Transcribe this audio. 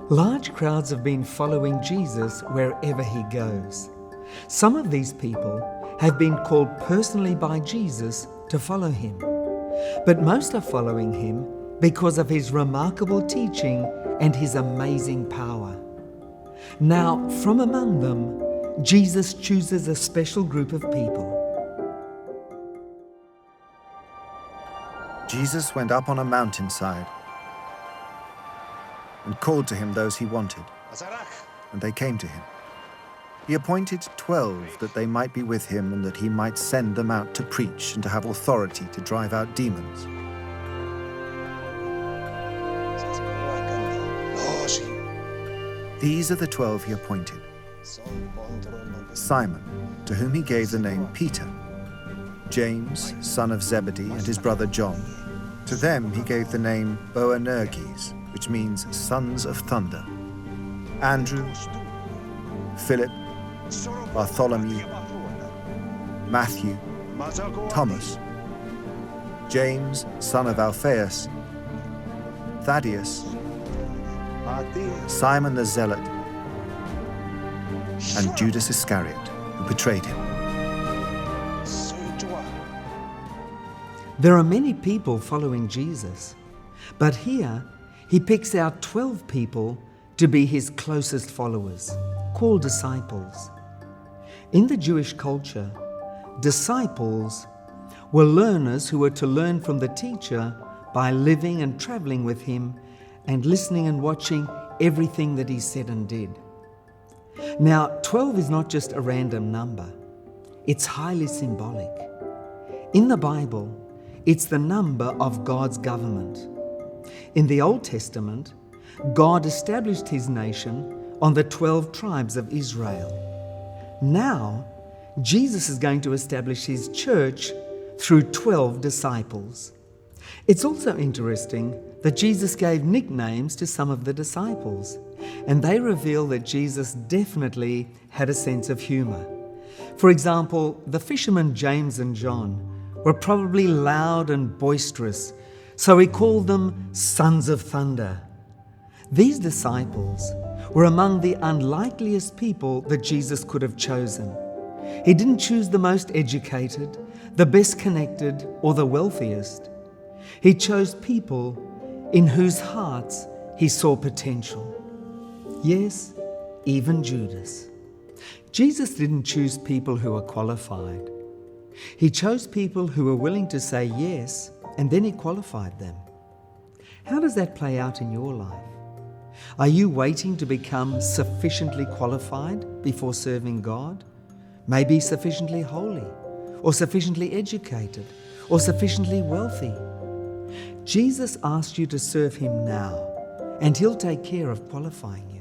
Large crowds have been following Jesus wherever he goes. Some of these people have been called personally by Jesus to follow him, but most are following him because of his remarkable teaching and his amazing power. Now, from among them, Jesus chooses a special group of people. Jesus went up on a mountainside and called to him those he wanted, and they came to him. He appointed 12 that they might be with him and that he might send them out to preach and to have authority to drive out demons. These are the 12 he appointed. Simon, to whom he gave the name Peter, James, son of Zebedee, and his brother John. To them he gave the name Boanerges, which means sons of thunder. Andrew, Philip, Bartholomew, Matthew, Thomas, James, son of Alphaeus, Thaddaeus, Simon the Zealot, and Judas Iscariot, who betrayed him. There are many people following Jesus, but here he picks out 12 people to be his closest followers, called disciples. In the Jewish culture, disciples were learners who were to learn from the teacher by living and traveling with him and listening and watching everything that he said and did. Now, 12 is not just a random number. It's highly symbolic. In the Bible, it's the number of God's government. In the Old Testament, God established his nation on the 12 tribes of Israel. Now, Jesus is going to establish his church through 12 disciples. It's also interesting that Jesus gave nicknames to some of the disciples, and they reveal that Jesus definitely had a sense of humor. For example, the fishermen James and John were probably loud and boisterous, so he called them sons of thunder. These disciples were among the unlikeliest people that Jesus could have chosen. He didn't choose the most educated, the best connected, or the wealthiest. He chose people in whose hearts he saw potential. Yes, even Judas. Jesus didn't choose people who were qualified. He chose people who were willing to say yes, and then he qualified them. How does that play out in your life? Are you waiting to become sufficiently qualified before serving God? Maybe sufficiently holy, or sufficiently educated, or sufficiently wealthy? Jesus asked you to serve him now, and he'll take care of qualifying you.